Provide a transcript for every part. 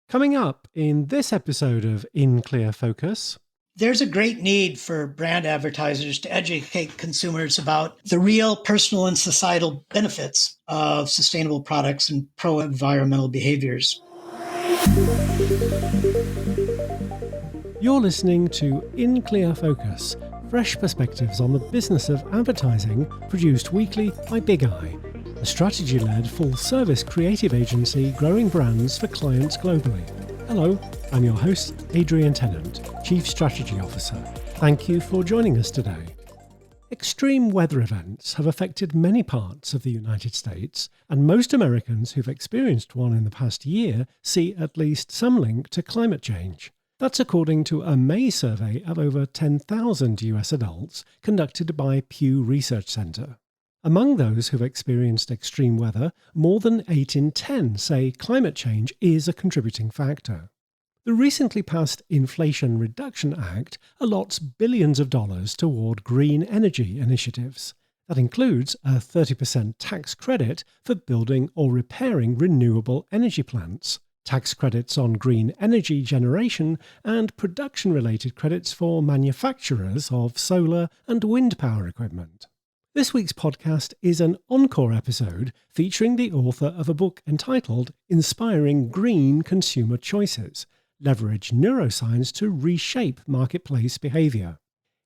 Coming up in this episode of In Clear Focus. There's a great need for brand advertisers to educate consumers about the real personal and societal benefits of sustainable products and pro-environmental behaviors. You're listening to In Clear Focus, fresh perspectives on the business of advertising, produced weekly by Big Eye, a strategy-led full-service creative agency growing brands for clients globally. Hello, I'm your host, Adrian Tennant, Chief Strategy Officer. Thank you for joining us today. Extreme weather events have affected many parts of the United States, and most Americans who've experienced one in the past year see at least some link to climate change. That's according to a May survey of over 10,000 US adults conducted by Pew Research Center. Among those who've experienced extreme weather, more than 8 in 10 say climate change is a contributing factor. The recently passed Inflation Reduction Act allots billions of dollars toward green energy initiatives. That includes a 30% tax credit for building or repairing renewable energy plants, tax credits on green energy generation, and production-related credits for manufacturers of solar and wind power equipment. This week's podcast is an Encore episode featuring the author of a book entitled Inspiring Green Consumer Choices: Leverage Neuroscience to Reshape Marketplace Behavior.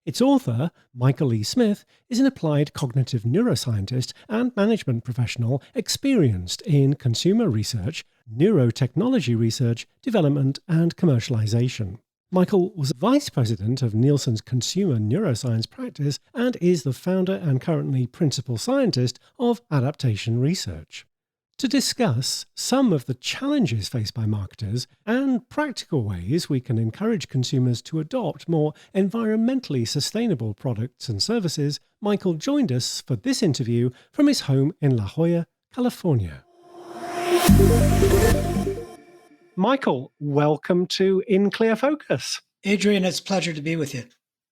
Its author, Michael E. Smith, is an applied cognitive neuroscientist and management professional experienced in consumer research, neurotechnology research, development, and commercialization. Michael was Vice President of Nielsen's Consumer Neuroscience Practice and is the founder and currently Principal Scientist of Adaptation Research. To discuss some of the challenges faced by marketers and practical ways we can encourage consumers to adopt more environmentally sustainable products and services, Michael joined us for this interview from his home in La Jolla, California. Michael, welcome to In Clear Focus. Adrian, it's a pleasure to be with you.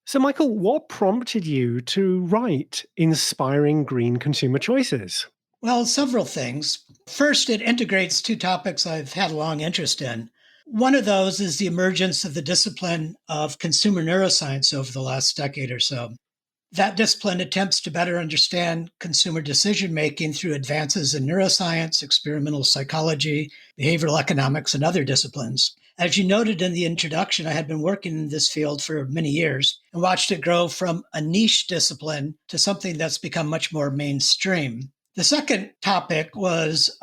So, Michael, what prompted you to write Inspiring Green Consumer Choices? Well, several things. First, it integrates two topics I've had a long interest in. One of those is the emergence of the discipline of consumer neuroscience over the last decade or so. That discipline attempts to better understand consumer decision-making through advances in neuroscience, experimental psychology, behavioral economics, and other disciplines. As you noted in the introduction, I had been working in this field for many years and watched it grow from a niche discipline to something that's become much more mainstream. The second topic was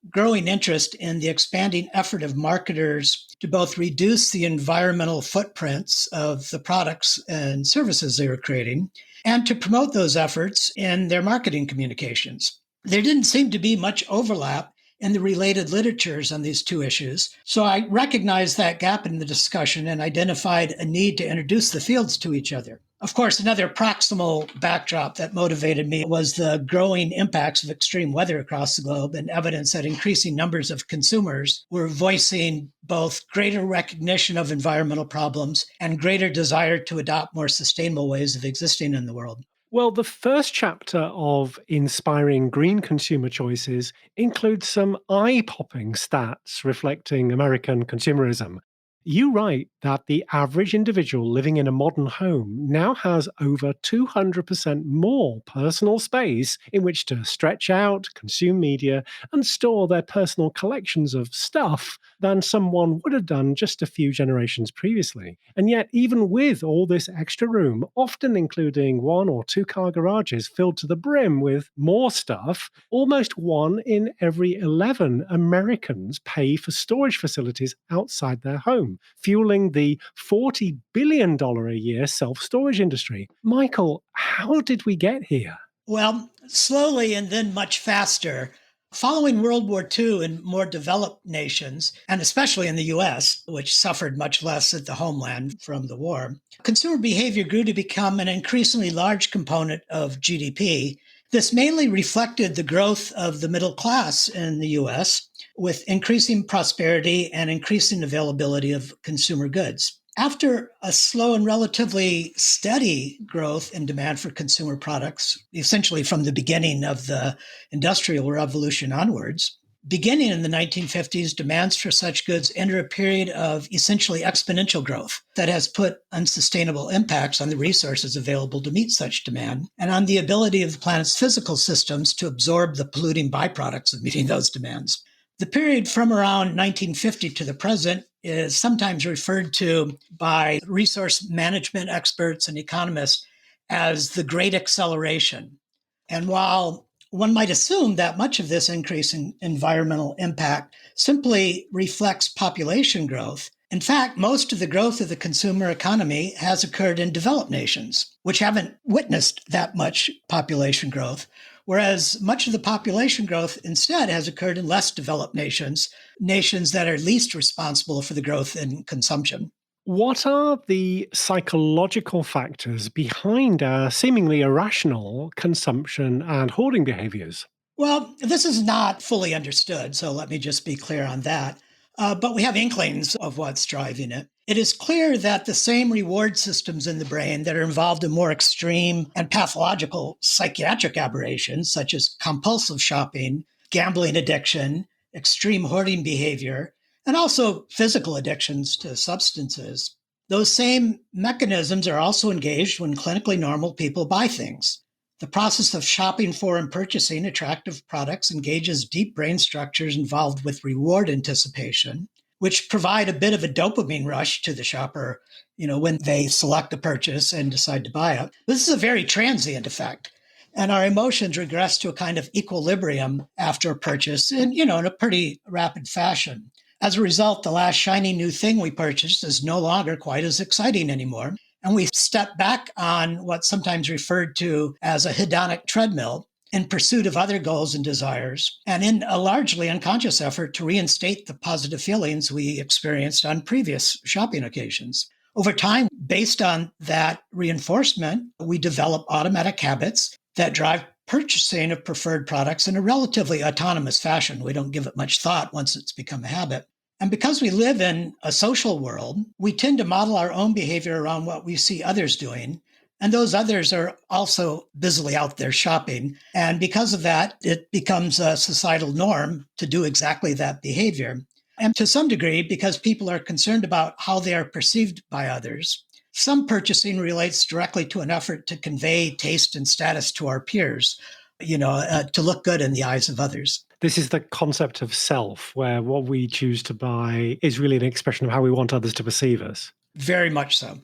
growing interest in the expanding effort of marketers to both reduce the environmental footprints of the products and services they were creating and to promote those efforts in their marketing communications. There didn't seem to be much overlap in the related literatures on these two issues, so I recognized that gap in the discussion and identified a need to introduce the fields to each other. Of course, another proximal backdrop that motivated me was the growing impacts of extreme weather across the globe and evidence that increasing numbers of consumers were voicing both greater recognition of environmental problems and greater desire to adopt more sustainable ways of existing in the world. Well, the first chapter of Inspiring Green Consumer Choices includes some eye-popping stats reflecting American consumerism. You write that the average individual living in a modern home now has over 200% more personal space in which to stretch out, consume media, and store their personal collections of stuff than someone would have done just a few generations previously. And yet, even with all this extra room, often including 1 or 2 car garages filled to the brim with more stuff, almost 1 in every 11 Americans pay for storage facilities outside their home, fueling the $40 billion a year self-storage industry. Michael, how did we get here? Well, slowly and then much faster. Following World War II in more developed nations, and especially in the US, which suffered much less at the homeland from the war, consumer behavior grew to become an increasingly large component of GDP. This mainly reflected the growth of the middle class in the US, with increasing prosperity and increasing availability of consumer goods. After a slow and relatively steady growth in demand for consumer products, essentially from the beginning of the Industrial Revolution onwards, Beginning in the 1950s, demands for such goods enter a period of essentially exponential growth that has put unsustainable impacts on the resources available to meet such demand and on the ability of the planet's physical systems to absorb the polluting byproducts of meeting those demands. The period from around 1950 to the present is sometimes referred to by resource management experts and economists as the Great Acceleration. And while one might assume that much of this increase in environmental impact simply reflects population growth, in fact, most of the growth of the consumer economy has occurred in developed nations, which haven't witnessed that much population growth, whereas much of the population growth instead has occurred in less developed nations, nations that are least responsible for the growth in consumption. What are the psychological factors behind our seemingly irrational consumption and hoarding behaviors? Well, this is not fully understood, so let me just be clear on that. But we have inklings of what's driving it. It is clear that the same reward systems in the brain that are involved in more extreme and pathological psychiatric aberrations, such as compulsive shopping, gambling addiction, extreme hoarding behavior, and also physical addictions to substances, those same mechanisms are also engaged when clinically normal people buy things. The process of shopping for and purchasing attractive products engages deep brain structures involved with reward anticipation, which provide a bit of a dopamine rush to the shopper, when they select a purchase and decide to buy it. This is a very transient effect. And our emotions regress to a kind of equilibrium after a purchase in a pretty rapid fashion. As a result, the last shiny new thing we purchased is no longer quite as exciting anymore. And we step back on what's sometimes referred to as a hedonic treadmill in pursuit of other goals and desires, and in a largely unconscious effort to reinstate the positive feelings we experienced on previous shopping occasions. Over time, based on that reinforcement, we develop automatic habits that drive purchasing of preferred products in a relatively autonomous fashion. We don't give it much thought once it's become a habit. And because we live in a social world, we tend to model our own behavior around what we see others doing. And those others are also busily out there shopping. And because of that, it becomes a societal norm to do exactly that behavior. And to some degree, because people are concerned about how they are perceived by others, some purchasing relates directly to an effort to convey taste and status to our peers, to look good in the eyes of others. This is the concept of self, where what we choose to buy is really an expression of how we want others to perceive us. Very much so.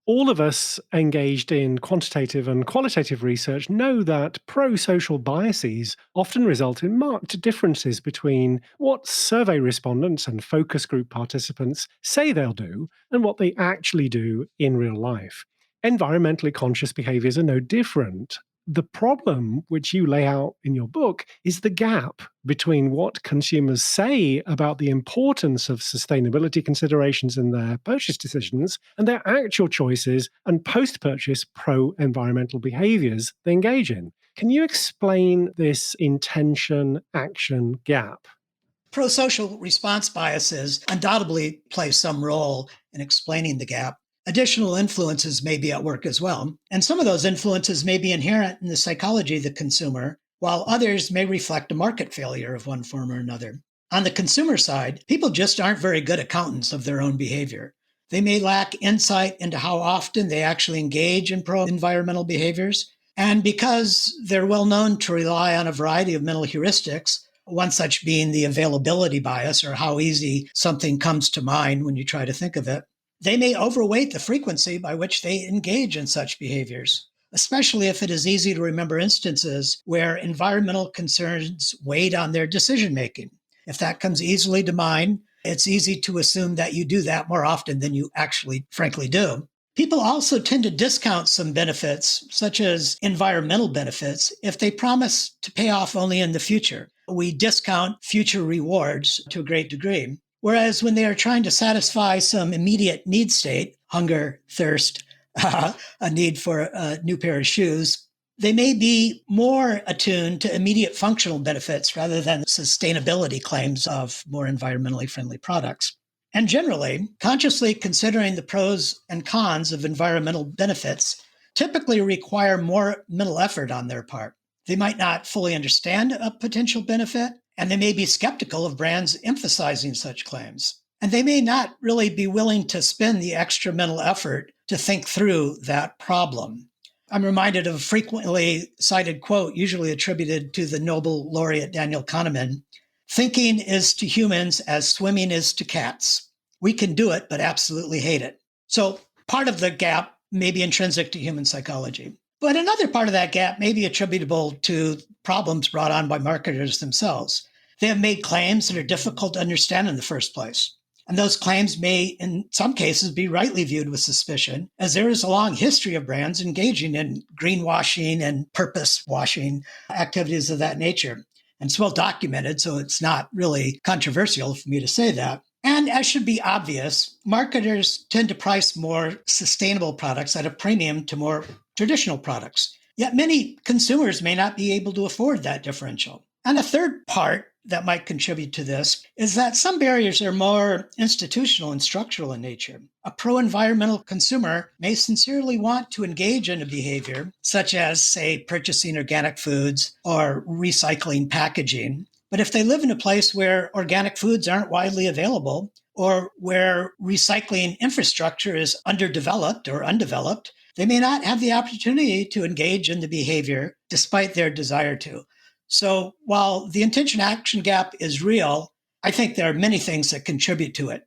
All of us engaged in quantitative and qualitative research know that pro-social biases often result in marked differences between what survey respondents and focus group participants say they'll do and what they actually do in real life. Environmentally conscious behaviors are no different. The problem, which you lay out in your book, is the gap between what consumers say about the importance of sustainability considerations in their purchase decisions and their actual choices and post-purchase pro-environmental behaviors they engage in. Can you explain this intention-action gap? Pro-social response biases undoubtedly play some role in explaining the gap. Additional influences may be at work as well, and some of those influences may be inherent in the psychology of the consumer, while others may reflect a market failure of one form or another. On the consumer side, people just aren't very good accountants of their own behavior. They may lack insight into how often they actually engage in pro-environmental behaviors, and because they're well known to rely on a variety of mental heuristics, one such being the availability bias, or how easy something comes to mind when you try to think of it, they may overweight the frequency by which they engage in such behaviors, especially if it is easy to remember instances where environmental concerns weighed on their decision-making. If that comes easily to mind, it's easy to assume that you do that more often than you actually, frankly, do. People also tend to discount some benefits, such as environmental benefits, if they promise to pay off only in the future. We discount future rewards to a great degree. Whereas when they are trying to satisfy some immediate need state, hunger, thirst, a need for a new pair of shoes, they may be more attuned to immediate functional benefits rather than sustainability claims of more environmentally friendly products. And generally, consciously considering the pros and cons of environmental benefits typically require more mental effort on their part. They might not fully understand a potential benefit, and they may be skeptical of brands emphasizing such claims. And they may not really be willing to spend the extra mental effort to think through that problem. I'm reminded of a frequently cited quote, usually attributed to the Nobel laureate Daniel Kahneman. Thinking is to humans as swimming is to cats. We can do it, but absolutely hate it. So part of the gap may be intrinsic to human psychology. But another part of that gap may be attributable to problems brought on by marketers themselves. They have made claims that are difficult to understand in the first place. And those claims may, in some cases, be rightly viewed with suspicion, as there is a long history of brands engaging in greenwashing and purpose washing activities of that nature. And it's well documented, so it's not really controversial for me to say that. And as should be obvious, marketers tend to price more sustainable products at a premium to more traditional products. Yet many consumers may not be able to afford that differential. And a third part that might contribute to this is that some barriers are more institutional and structural in nature. A pro-environmental consumer may sincerely want to engage in a behavior, such as, say, purchasing organic foods or recycling packaging. But if they live in a place where organic foods aren't widely available, or where recycling infrastructure is underdeveloped or undeveloped, they may not have the opportunity to engage in the behavior despite their desire to. So while the intention-action gap is real, I think there are many things that contribute to it.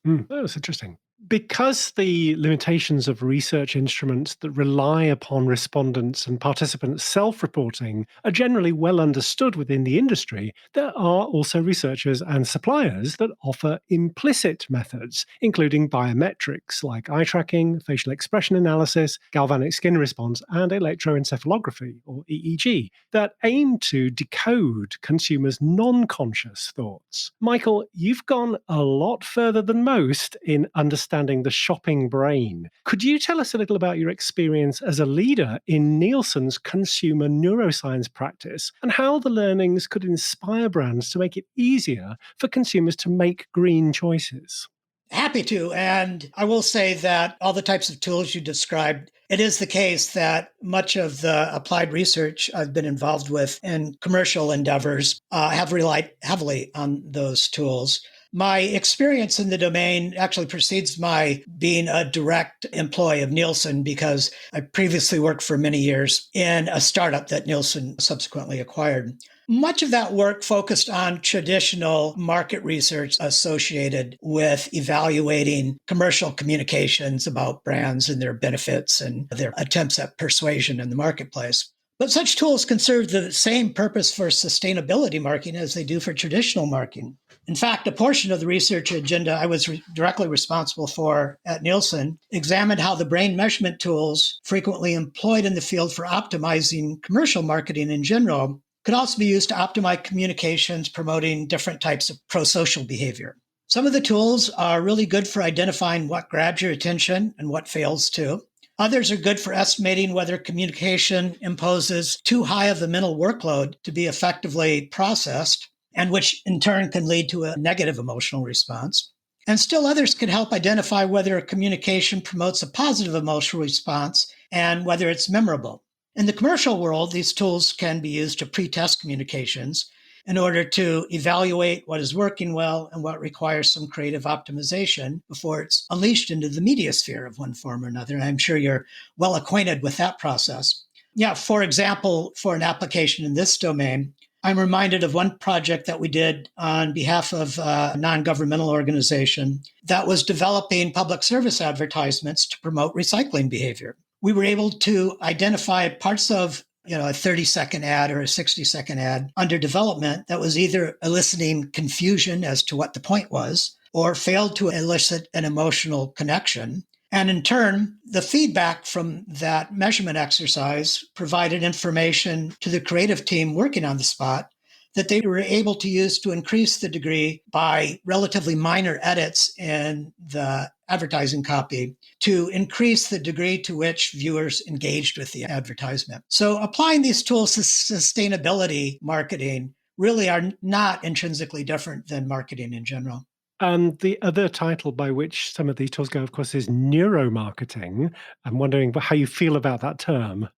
That's interesting. Because the limitations of research instruments that rely upon respondents and participants self-reporting are generally well understood within the industry, there are also researchers and suppliers that offer implicit methods, including biometrics like eye tracking, facial expression analysis, galvanic skin response, and electroencephalography, or EEG, that aim to decode consumers' non-conscious thoughts. Michael, you've gone a lot further than most in understanding the shopping brain. Could you tell us a little about your experience as a leader in Nielsen's consumer neuroscience practice and how the learnings could inspire brands to make it easier for consumers to make green choices? Happy to. And I will say that all the types of tools you described, it is the case that much of the applied research I've been involved with in commercial endeavors have relied heavily on those tools. My experience in the domain actually precedes my being a direct employee of Nielsen because I previously worked for many years in a startup that Nielsen subsequently acquired. Much of that work focused on traditional market research associated with evaluating commercial communications about brands and their benefits and their attempts at persuasion in the marketplace. But such tools can serve the same purpose for sustainability marketing as they do for traditional marketing. In fact, a portion of the research agenda I was directly responsible for at Nielsen examined how the brain measurement tools frequently employed in the field for optimizing commercial marketing in general could also be used to optimize communications promoting different types of pro-social behavior. Some of the tools are really good for identifying what grabs your attention and what fails to. Others are good for estimating whether communication imposes too high of a mental workload to be effectively processed, and which in turn can lead to a negative emotional response. And still others can help identify whether a communication promotes a positive emotional response and whether it's memorable. In the commercial world, these tools can be used to pre-test communications in order to evaluate what is working well and what requires some creative optimization before it's unleashed into the media sphere of one form or another. And I'm sure you're well acquainted with that process. Yeah, for example, for an application in this domain, I'm reminded of one project that we did on behalf of a non-governmental organization that was developing public service advertisements to promote recycling behavior. We were able to identify parts of a 30-second ad or a 60-second ad under development that was either eliciting confusion as to what the point was or failed to elicit an emotional connection. And in turn, the feedback from that measurement exercise provided information to the creative team working on the spot that they were able to use to increase the degree by relatively minor edits in the advertising copy to increase the degree to which viewers engaged with the advertisement. So applying these tools to sustainability marketing really are not intrinsically different than marketing in general. And the other title by which some of these tools go, of course, is neuromarketing. I'm wondering how you feel about that term.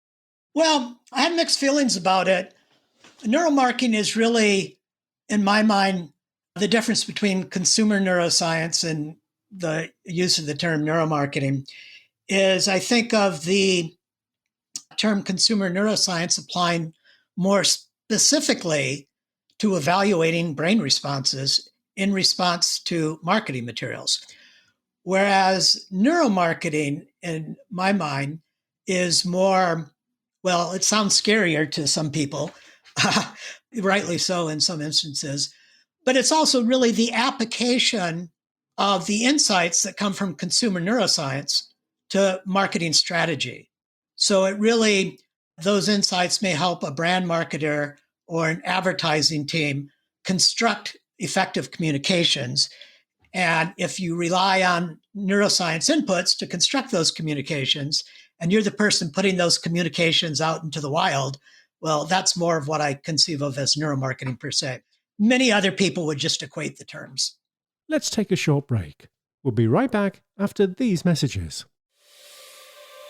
Well, I have mixed feelings about it. Neuromarketing is really In my mind, the difference between consumer neuroscience and the use of the term neuromarketing is I think of the term consumer neuroscience applying more specifically to evaluating brain responses in response to marketing materials. Whereas neuromarketing, in my mind, is more, well, it sounds scarier to some people, rightly so in some instances, but it's also really the application of the insights that come from consumer neuroscience to marketing strategy. So it really, those insights may help a brand marketer or an advertising team construct effective communications. And if you rely on neuroscience inputs to construct those communications, and you're the person putting those communications out into the wild, well, that's more of what I conceive of as neuromarketing per se. Many other people would just equate the terms. Let's take a short break. We'll be right back after these messages.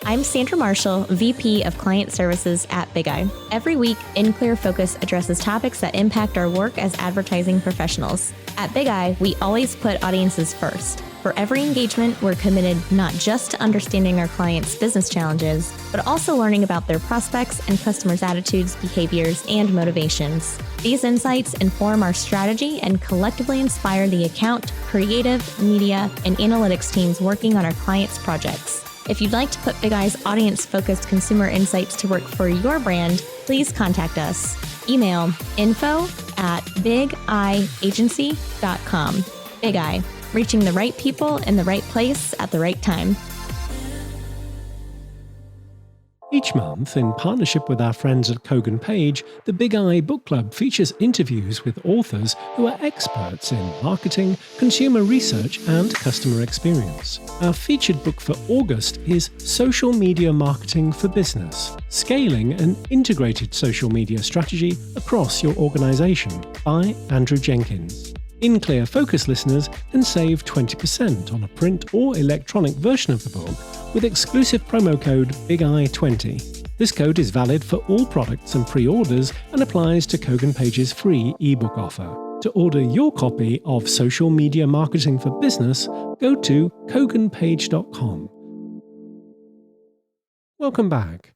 I'm Sandra Marshall, VP of Client Services at Big Eye. Every week, In Clear Focus addresses topics that impact our work as advertising professionals. At Big Eye, we always put audiences first. For every engagement, we're committed not just to understanding our clients' business challenges, but also learning about their prospects and customers' attitudes, behaviors, and motivations. These insights inform our strategy and collectively inspire the account, creative, media, and analytics teams working on our clients' projects. If you'd like to put Big Eye's audience-focused consumer insights to work for your brand, please contact us. Email info@bigeyeagency.com. Big Eye, reaching the right people in the right place at the right time. Each month, in partnership with our friends at Kogan Page, the Big Eye Book Club features interviews with authors who are experts in marketing, consumer research, and customer experience. Our featured book for August is Social Media Marketing for Business: Scaling an Integrated Social Media Strategy Across Your Organization by Andrew Jenkins. In Clear Focus listeners can save 20% on a print or electronic version of the book with exclusive promo code BIGEYE20. This code is valid for all products and pre-orders and applies to Kogan Page's free ebook offer. To order your copy of Social Media Marketing for Business, go to koganpage.com. Welcome back.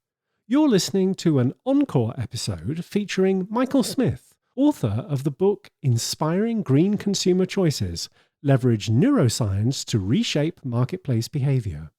You're listening to an Encore episode featuring Michael Smith, author of the book Inspiring Green Consumer Choices: Leverage Neuroscience to Reshape Marketplace Behavior.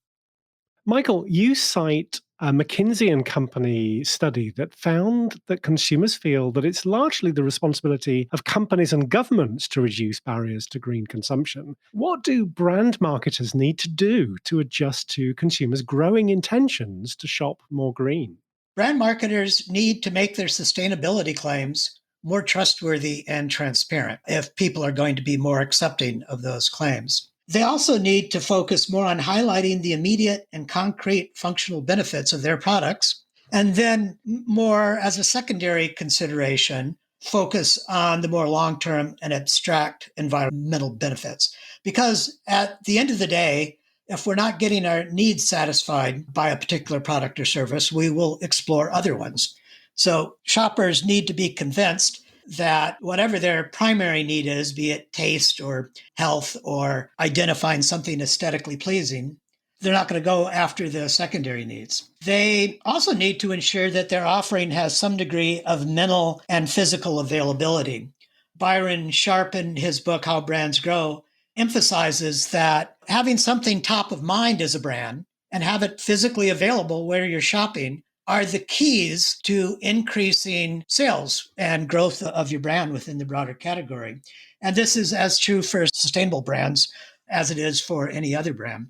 Michael, you cite a McKinsey & Company study that found that consumers feel that it's largely the responsibility of companies and governments to reduce barriers to green consumption. What do brand marketers need to do to adjust to consumers' growing intentions to shop more green? Brand marketers need to make their sustainability claims more trustworthy and transparent if people are going to be more accepting of those claims. They also need to focus more on highlighting the immediate and concrete functional benefits of their products, and then more as a secondary consideration, focus on the more long-term and abstract environmental benefits. Because at the end of the day, if we're not getting our needs satisfied by a particular product or service, we will explore other ones. So shoppers need to be convinced that whatever their primary need is, be it taste or health or identifying something aesthetically pleasing, they're not going to go after the secondary needs. They also need to ensure that their offering has some degree of mental and physical availability. Byron Sharp, in his book, How Brands Grow, emphasizes that having something top of mind as a brand and have it physically available where you're shopping are the keys to increasing sales and growth of your brand within the broader category. And this is as true for sustainable brands as it is for any other brand.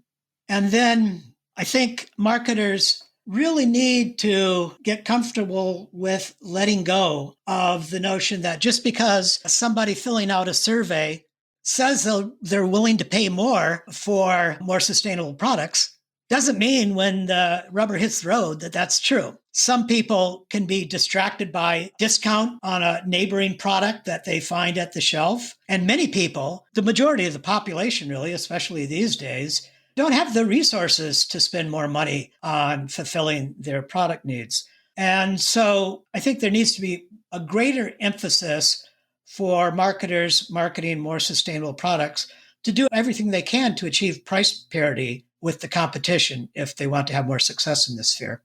And then I think marketers really need to get comfortable with letting go of the notion that just because somebody filling out a survey says they're willing to pay more for more sustainable products, doesn't mean when the rubber hits the road that that's true. Some people can be distracted by discount on a neighboring product that they find at the shelf. And many people, the majority of the population really, especially these days, don't have the resources to spend more money on fulfilling their product needs. And so I think there needs to be a greater emphasis for marketers marketing more sustainable products to do everything they can to achieve price parity with the competition if they want to have more success in this sphere.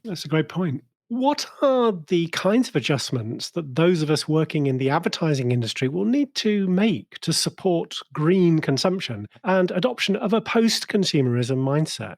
That's a great point. What are the kinds of adjustments that those of us working in the advertising industry will need to make to support green consumption and adoption of a post-consumerism mindset?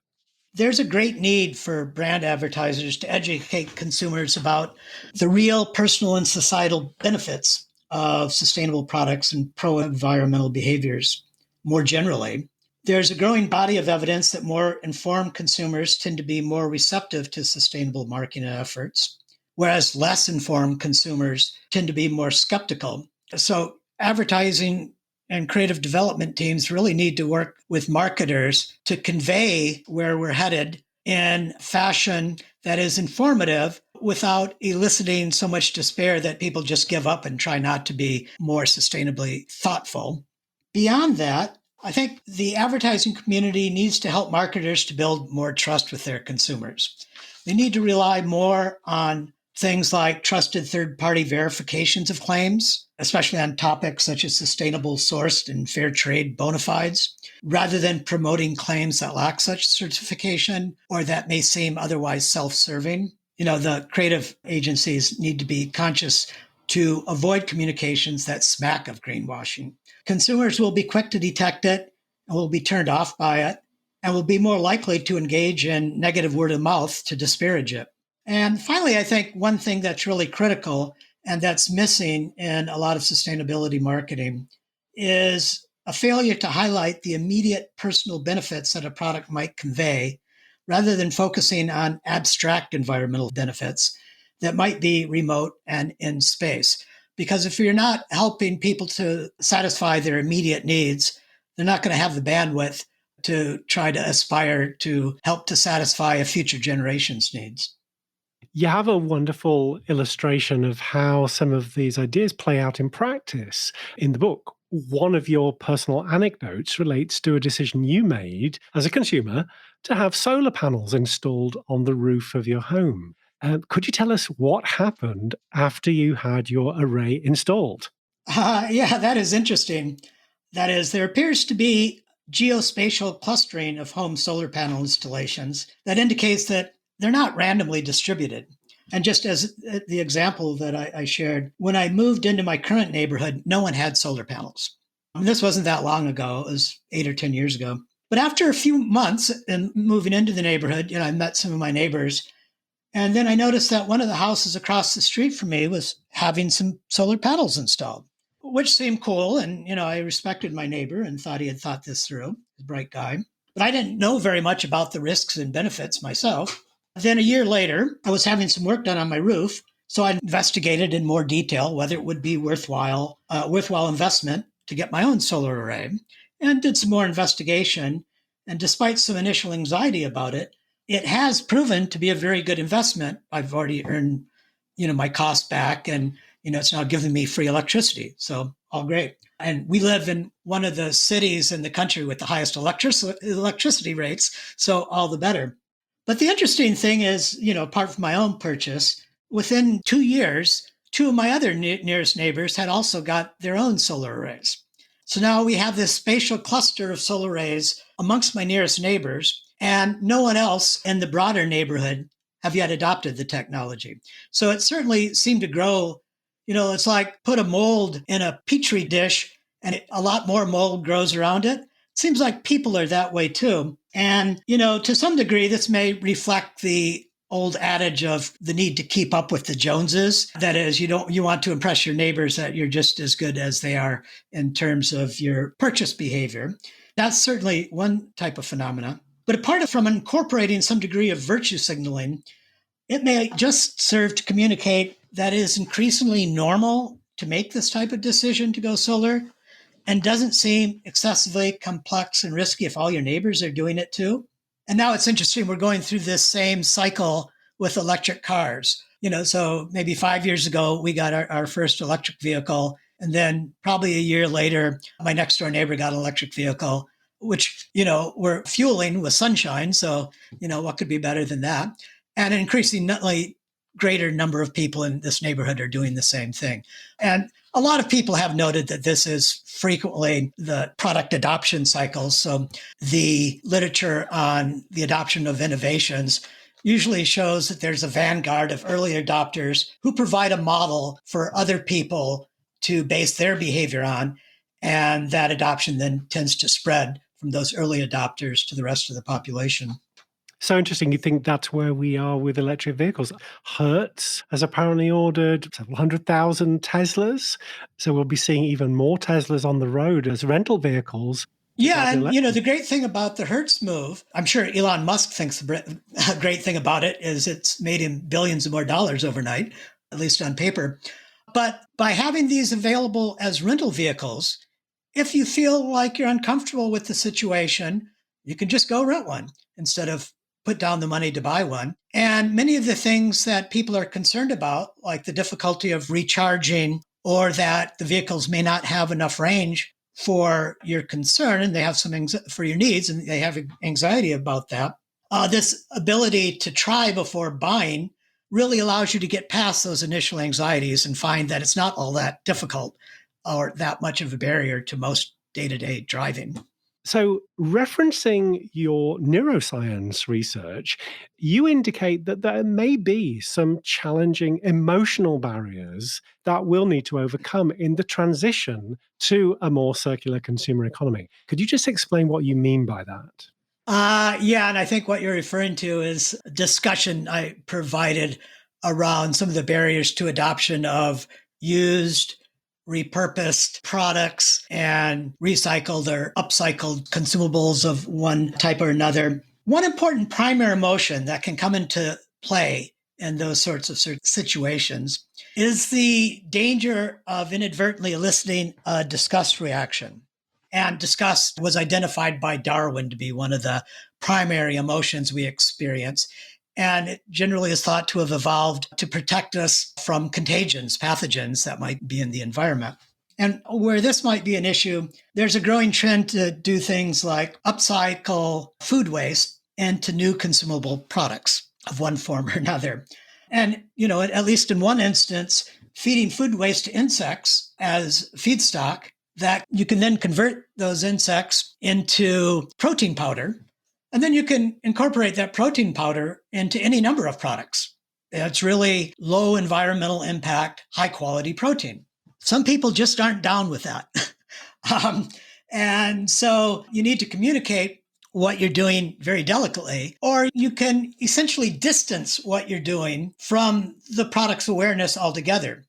There's a great need for brand advertisers to educate consumers about the real personal and societal benefits of sustainable products and pro-environmental behaviors more generally. There's a growing body of evidence that more informed consumers tend to be more receptive to sustainable marketing efforts, whereas less informed consumers tend to be more skeptical. So advertising and creative development teams really need to work with marketers to convey where we're headed in fashion that is informative without eliciting so much despair that people just give up and try not to be more sustainably thoughtful. Beyond that, I think the advertising community needs to help marketers to build more trust with their consumers. They need to rely more on things like trusted third-party verifications of claims, especially on topics such as sustainable sourced and fair trade bona fides, rather than promoting claims that lack such certification or that may seem otherwise self-serving. The creative agencies need to be conscious to avoid communications that smack of greenwashing. Consumers will be quick to detect it and will be turned off by it and will be more likely to engage in negative word of mouth to disparage it. And finally, I think one thing that's really critical and that's missing in a lot of sustainability marketing is a failure to highlight the immediate personal benefits that a product might convey rather than focusing on abstract environmental benefits that might be remote and in space. Because if you're not helping people to satisfy their immediate needs, they're not going to have the bandwidth to try to aspire to help to satisfy a future generation's needs. You have a wonderful illustration of how some of these ideas play out in practice in the book. One of your personal anecdotes relates to a decision you made as a consumer to have solar panels installed on the roof of your home. Could you tell us what happened after you had your array installed? Yeah, that is interesting. That is, there appears to be geospatial clustering of home solar panel installations that indicates that they're not randomly distributed. And just as the example that I shared, when I moved into my current neighborhood, no one had solar panels. And this wasn't that long ago. It was 8 or 10 years ago. But after a few months and moving into the neighborhood, I met some of my neighbors. And then I noticed that one of the houses across the street from me was having some solar panels installed, which seemed cool. And, I respected my neighbor and thought he had thought this through. He's a bright guy. But I didn't know very much about the risks and benefits myself. Then a year later, I was having some work done on my roof. So I investigated in more detail whether it would be worthwhile investment to get my own solar array and did some more investigation. And despite some initial anxiety about it, it has proven to be a very good investment. I've already earned, my cost back and, it's now giving me free electricity. So all great. And we live in one of the cities in the country with the highest electricity rates. So all the better. But the interesting thing is, apart from my own purchase, within 2 years, two of my other nearest neighbors had also got their own solar arrays. So now we have this spatial cluster of solar arrays amongst my nearest neighbors, and no one else in the broader neighborhood have yet adopted the technology. So it certainly seemed to grow. It's like put a mold in a petri dish and a lot more mold grows around it. It seems like people are that way too. And, to some degree, this may reflect the old adage of the need to keep up with the Joneses. That is, you want to impress your neighbors that you're just as good as they are in terms of your purchase behavior. That's certainly one type of phenomena. But apart from incorporating some degree of virtue signaling, it may just serve to communicate that it is increasingly normal to make this type of decision to go solar and doesn't seem excessively complex and risky if all your neighbors are doing it too. And now it's interesting, we're going through this same cycle with electric cars. So maybe 5 years ago, we got our first electric vehicle. And then probably a year later, my next door neighbor got an electric vehicle, which, we're fueling with sunshine. So, what could be better than that? And an increasingly greater number of people in this neighborhood are doing the same thing. And A lot of people have noted that this is frequently the product adoption cycles. So the literature on the adoption of innovations usually shows that there's a vanguard of early adopters who provide a model for other people to base their behavior on. And that adoption then tends to spread from those early adopters to the rest of the population. So interesting. You think that's where we are with electric vehicles. Hertz has apparently ordered several 100,000 Teslas. So we'll be seeing even more Teslas on the road as rental vehicles. Yeah, and the great thing about the Hertz move, I'm sure Elon Musk thinks the great thing about it is it's made him billions of more dollars overnight, at least on paper. But by having these available as rental vehicles, if you feel like you're uncomfortable with the situation, you can just go rent one instead of put down the money to buy one. And many of the things that people are concerned about, like the difficulty of recharging or that the vehicles may not have enough range for your concern, and they have some for your needs, and they have anxiety about that. This ability to try before buying really allows you to get past those initial anxieties and find that it's not all that difficult or that much of a barrier to most day-to-day driving. So, referencing your neuroscience research, you indicate that there may be some challenging emotional barriers that we'll need to overcome in the transition to a more circular consumer economy. Could you just explain what you mean by that? Yeah, and I think what you're referring to is a discussion I provided around some of the barriers to adoption of used, repurposed products and recycled or upcycled consumables of one type or another. One important primary emotion that can come into play in those sorts of situations is the danger of inadvertently eliciting a disgust reaction. And disgust was identified by Darwin to be one of the primary emotions we experience. And it generally is thought to have evolved to protect us from contagions, pathogens that might be in the environment. And where this might be an issue, there's a growing trend to do things like upcycle food waste into new consumable products of one form or another. And, at least in one instance, feeding food waste to insects as feedstock, that you can then convert those insects into protein powder. And then you can incorporate that protein powder into any number of products. It's really low environmental impact, high quality protein. Some people just aren't down with that. And so you need to communicate what you're doing very delicately, or you can essentially distance what you're doing from the product's awareness altogether.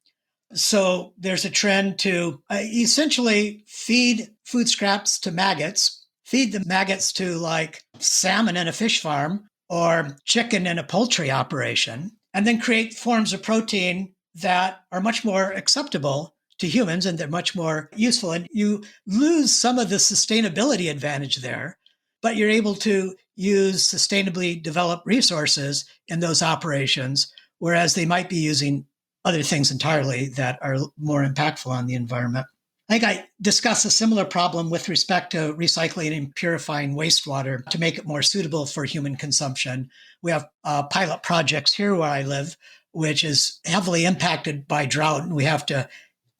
So there's a trend to essentially feed food scraps to maggots, feed the maggots to like salmon in a fish farm or chicken in a poultry operation, and then create forms of protein that are much more acceptable to humans and they're much more useful. And you lose some of the sustainability advantage there, but you're able to use sustainably developed resources in those operations, whereas they might be using other things entirely that are more impactful on the environment. I think I discussed a similar problem with respect to recycling and purifying wastewater to make it more suitable for human consumption. We have pilot projects here where I live, which is heavily impacted by drought, and we have to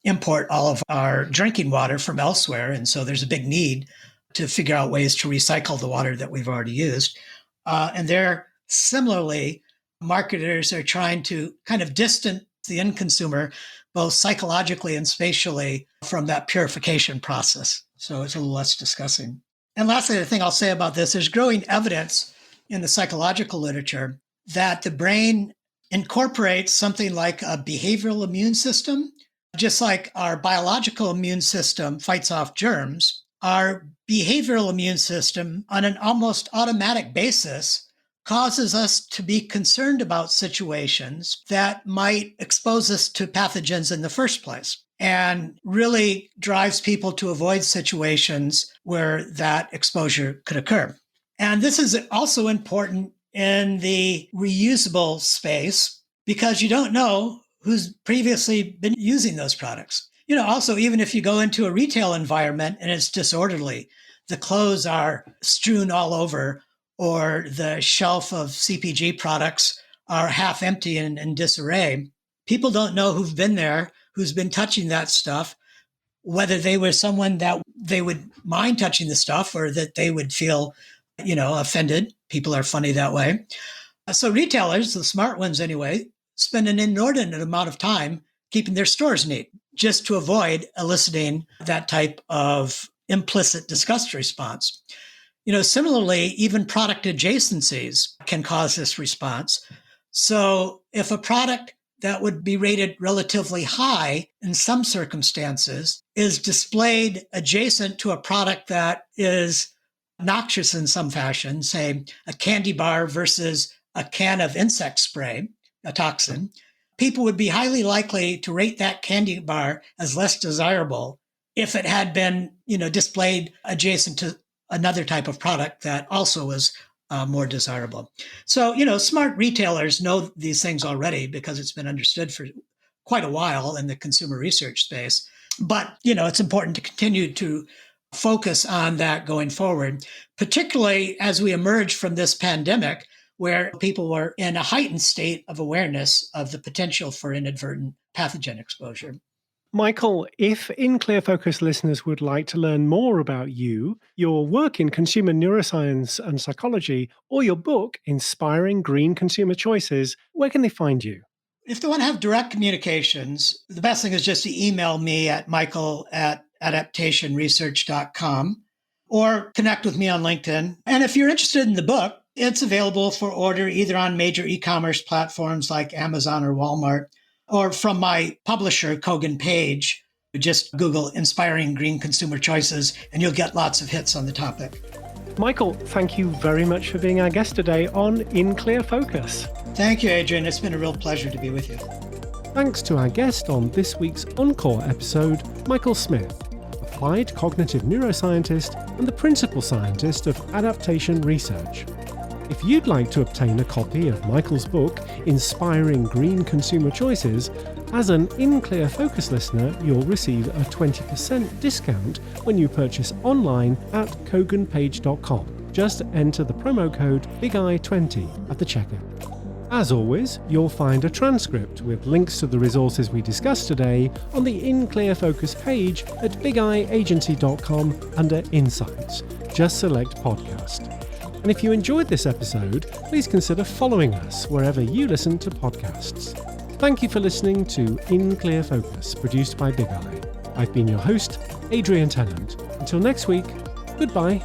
import all of our drinking water from elsewhere. And so there's a big need to figure out ways to recycle the water that we've already used. And there, similarly, marketers are trying to kind of distance the end consumer, both psychologically and spatially, from that purification process. So it's a little less discussing. And lastly, the thing I'll say about this, there's growing evidence in the psychological literature that the brain incorporates something like a behavioral immune system. Just like our biological immune system fights off germs, our behavioral immune system, on an almost automatic basis, causes us to be concerned about situations that might expose us to pathogens in the first place, and really drives people to avoid situations where that exposure could occur. And this is also important in the reusable space because you don't know who's previously been using those products. Also, even if you go into a retail environment and it's disorderly, the clothes are strewn all over, or the shelf of CPG products are half empty and in disarray, people don't know who've been there, who's been touching that stuff, whether they were someone that they would mind touching the stuff or that they would feel, offended. People are funny that way. So retailers, the smart ones anyway, spend an inordinate amount of time keeping their stores neat just to avoid eliciting that type of implicit disgust response. Similarly, even product adjacencies can cause this response. So if a product that would be rated relatively high in some circumstances is displayed adjacent to a product that is noxious in some fashion, say a candy bar versus a can of insect spray, a toxin, people would be highly likely to rate that candy bar as less desirable if it had been, displayed adjacent to another type of product that also was more desirable. So, smart retailers know these things already because it's been understood for quite a while in the consumer research space. But, it's important to continue to focus on that going forward, particularly as we emerge from this pandemic, where people were in a heightened state of awareness of the potential for inadvertent pathogen exposure. Michael, if In Clear Focus listeners would like to learn more about you, your work in consumer neuroscience and psychology, or your book, Inspiring Green Consumer Choices, where can they find you? If they want to have direct communications, the best thing is just to email me at michael@adaptationresearch.com or connect with me on LinkedIn. And if you're interested in the book, it's available for order either on major e-commerce platforms like Amazon or Walmart, or from my publisher, Kogan Page. Just Google Inspiring Green Consumer Choices, and you'll get lots of hits on the topic. Michael, thank you very much for being our guest today on In Clear Focus. Thank you, Adrian. It's been a real pleasure to be with you. Thanks to our guest on this week's Encore episode, Michael Smith, applied cognitive neuroscientist and the principal scientist of adaptation research. If you'd like to obtain a copy of Michael's book, Inspiring Green Consumer Choices, as an In Clear Focus listener, you'll receive a 20% discount when you purchase online at koganpage.com. Just enter the promo code BIGEYE20 at the checkout. As always, you'll find a transcript with links to the resources we discussed today on the In Clear Focus page at bigeyeagency.com under Insights. Just select Podcast. And if you enjoyed this episode, please consider following us wherever you listen to podcasts. Thank you for listening to In Clear Focus, produced by Big Eye. I've been your host, Adrian Tennant. Until next week, goodbye.